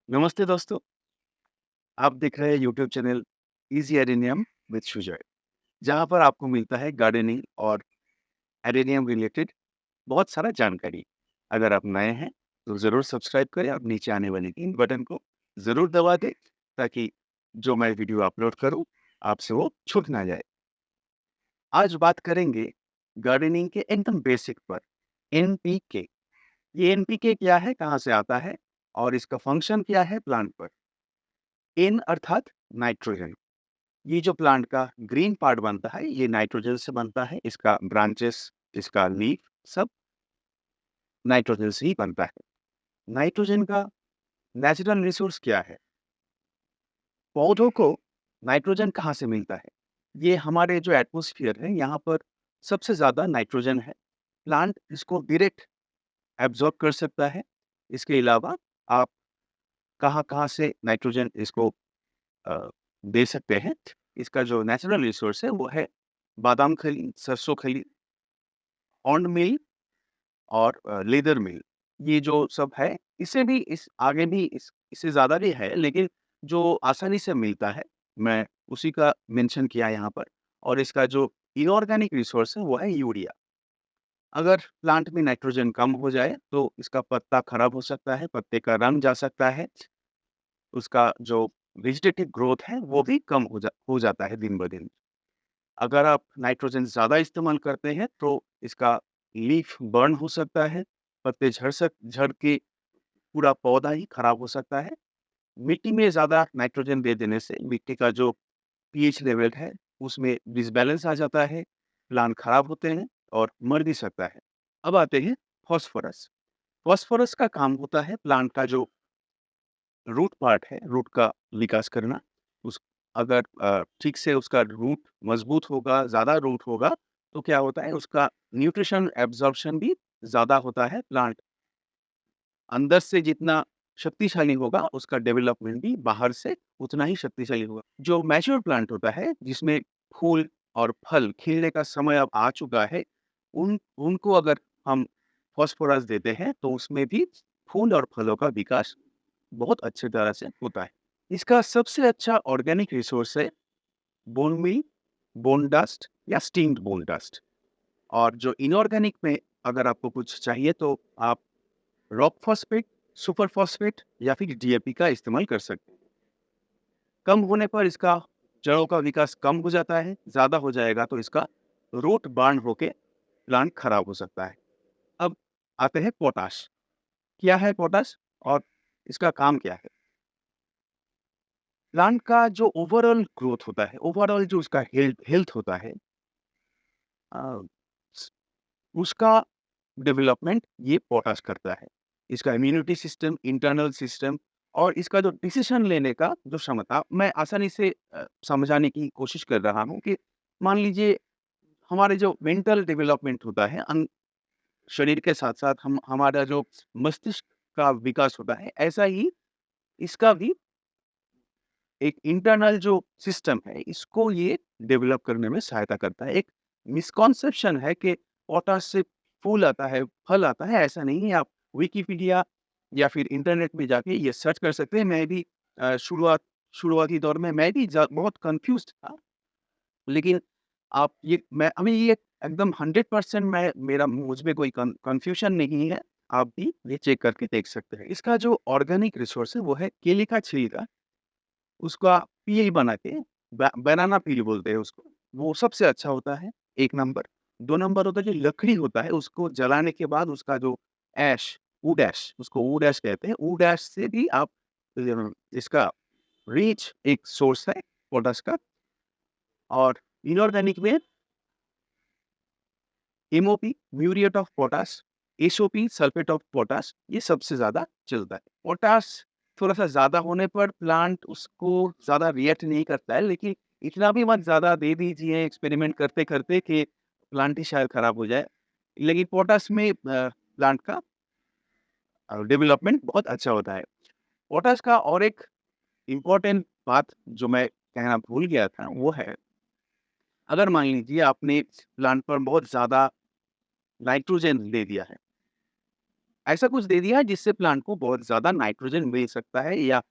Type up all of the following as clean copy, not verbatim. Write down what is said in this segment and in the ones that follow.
नमस्ते दोस्तों, आप देख रहे हैं YouTube channel easy adenium with Sujay, जहाँ पर आपको मिलता है गार्डनिंग और एडेनियम रिलेटेड बहुत सारा जानकारी। अगर आप नए हैं तो ज़रूर सब्सक्राइब करें और नीचे आने वाले तीन बटन को ज़रूर दबा दें ताकि जो मैं वीडियो अपलोड करूँ आपसे वो छूट ना जाए। आज बात करेंगे गार्डनिंग के एकदम बेसिक पर, एनपीके। ये एनपीके क्या है, कहाँ से आता है और इसका फंक्शन क्या है प्लांट पर। एन अर्थात नाइट्रोजन। ये जो प्लांट का ग्रीन पार्ट बनता है ये नाइट्रोजन से बनता है। इसका ब्रांचेस, इसका लीफ सब नाइट्रोजन से ही बनता है। नाइट्रोजन का नेचुरल रिसोर्स क्या है? पौधों को नाइट्रोजन कहाँ से मिलता है? ये हमारे जो एटमॉस्फेयर है यहाँ पर सबसे ज़्यादा नाइट्रोजन है। प्लांट इसको डायरेक्ट एब्जॉर्ब कर सकता है। इसके अलावा आप कहाँ-कहाँ से नाइट्रोजन इसको अ, दे सकते हैं? इसका जो नेचुरल रिसोर्स है वो है बादाम खली, सरसों खली, ऑन्ड मिल और लेदर मिल। ये जो सब है, इससे भी इस आगे भी इससे ज़्यादा भी है, लेकिन जो आसानी से मिलता है, मैं उसी का मेंशन किया यहाँ पर। और इसका जो इनऑर्गेनिक रिसोर्स है, वो है यूरिया। अगर प्लांट में नाइट्रोजन कम हो जाए, तो इसका पत्ता खराब हो सकता है, पत्ते का रंग जा सकता है, उसका जो वेजिटेटिव ग्रोथ है, वो भी कम हो जाता है दिन-ब-दिन। अगर आप नाइट्रोजन ज़्यादा इस्तेमाल करते हैं तो इसका लीफ बर्न हो सकता है, पत्ते झड़ के पूरा पौधा ही खराब हो सकता है। मिट्टी में ज़्यादा नाइट्रोजन दे देने से मिट्टी का जो पीएच लेवल है उसमें डिसबैलेंस आ जाता है, प्लांट खराब होते हैं और मर भी सकता है। अब आते हैं फास्फोरस। फास्फोरस का काम होता है प्लांट का जो रूट पार्ट है, रूट का विकास करना। उस अगर ठीक से उसका रूट मज़बूत होगा, ज़्यादा रूट होगा, तो क्या होता है उसका न्यूट्रिशन एब्ज़ॉर्प्शन भी ज़्यादा होता है। प्लांट अंदर से जितना शक्तिशाली होगा, उसका डेवलपमेंट भी बाहर से उतना ही शक्तिशाली होगा। जो मैच्योर प्लांट होता है, जिसमें फूल और फल खिलने का समय अब आ चुका है, उनको अगर हम फ़ॉस्फ़ोरस देते हैं, तो उसमें भी फूल और फलों का विकास बहुत अच्छी तरह से होता है। इसका सबसे अच्छा ऑर्गेनिक रिसोर्स है बोन मील, बोन डस्ट या स्टीम्ड बोन डस्ट। और जो इनऑर्गेनिक में अगर आपको कुछ चाहिए तो आप रॉक फॉस्फेट, सुपर फॉस्फेट या फिर डीएपी का इस्तेमाल कर सकते हैं। कम होने पर इसका जड़ों का विकास कम हो जाता है, ज़्यादा हो जाएगा तो इसका रूट बर्न होके प्लांट खराब हो सकता है। अब आते हैं पोटाश। क्या है पोटाश और इसका काम क्या है? प्लांट का जो ओवरऑल ग्रोथ होता है, ओवरऑल जो उसका हेल्थ हेल्थ होता है, अ, स उसका डेवलपमेंट ये पोटाश करता है। इसका इम्यूनिटी सिस्टम, इंटरनल सिस्टम और इसका जो डिसीज़न लेने का जो क्षमता, मैं आसानी से समझाने की कोशिश कर रहा हूँ कि मान लीजिए हमारे जो मेंटल डेवलपमेंट होता है शरीर के साथ-साथ हम हमारा जो मस्तिष्क का विकास होता है, ऐसा ही इसका भी एक इंटरनल जो सिस्टम है, इसको ये डेवलप करने में सहायता करता है। एक मिसकॉन्सेप्शन है कि पोटाश से फूल आता है, फल आता है, ऐसा नहीं है। आप विकिपीडिया या फिर इंटरनेट में जाके ये सर्च कर सकते हैं। मैं भी शुरुआती दौर में मैं भी बहुत कन्फ्यूज़्ड था। लेकिन आप ये मैं अभी ये एकदम 100% मैं मेरा मुझ में कोई कन्फ्यूज़न नहीं है। आप भी ये चेक करके देख सकते हैं। इसका जो ऑर्गेनिक रिसोर्स है, वो है केले का छिलका। उसका पील बना के बनाना पील बोलते हैं उसको, वो सबसे अच्छा होता है, 1 नंबर। 2 नंबर होता है जो लकड़ी होता है, उसको जलाने के बाद उसका जो ऐश, वुड ऐश, उसको वुड ऐश कहते हैं। वुड ऐश से भी आप इसका रिच एक सोर्स है पोटाश का। और इनऑर्गेनिक में MOP, muriate of potash, SOP, sulphate of potash, ये सबसे ज़्यादा चलता है। पोटाश थोड़ा-सा ज़्यादा होने पर प्लांट उसको ज़्यादा रिएक्ट नहीं करता है, लेकिन इतना भी मत ज़्यादा दे दीजिए एक्सपेरिमेंट करते-करते कि प्लांट ही शायद खराब हो जाए। लेकिन पोटाश में प्लांट का डेवलपमेंट बहुत अच्छा होता है। पोटाश का और एक इम्पोर्टेंट बात जो मैं कहना भूल गया था, वो है अगर मान लीजिए आपने प्लांट पर बहुत ज़्यादा नाइट्रोजन दे दिया है, ऐसा कुछ दे दिया जिससे प्लांट को बहुत ज़्यादा नाइट्रोजन मिल सकता है या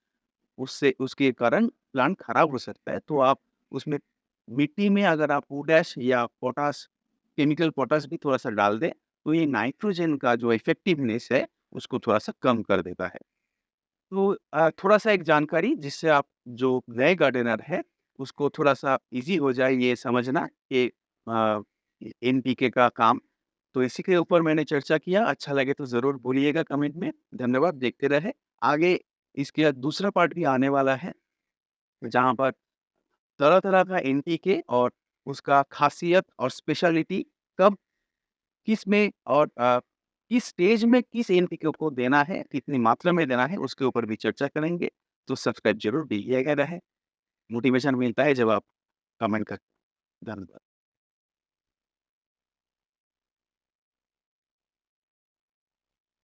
उससे उसके कारण प्लांट खराब हो सकता है। तो आप उसमें मिट्टी में अगर आप पोटैश या पोटाश केमिकल पोटाश भी थोड़ा-सा डाल दें, तो ये नाइट्रोजन का जो इफेक्टिवनेस है, उसको थोड़ा-सा कम कर देता है। तो थोड़ा-सा एक जानकारी जिससे आप जो नए गार्डनर है, उसको थोड़ा-सा ईज़ी हो जाए ये समझना कि अ, एनपीके का काम। तो इसी के ऊपर मैंने चर्चा किया, अच्छा लगे तो ज़रूर बोलिएगा कमेंट में। धन्यवाद, देखते रहें। आगे इसके दूसरा पार्ट भी आने वाला है, जहाँ पर तरह-तरह का एनपीके और उसका ख़ासियत और स्पेशलिटी कब, किस में और किस स्टेज में किस एनपीके को देना है, कितनी मात्रा में देना है, उसके ऊपर भी चर्चा करेंगे। तो सब्सक्राइब ज़रूर कीजिएगा रहे। मोटिवेशन मिलता है जब आप कमेंट करते हैं। धन्यवाद।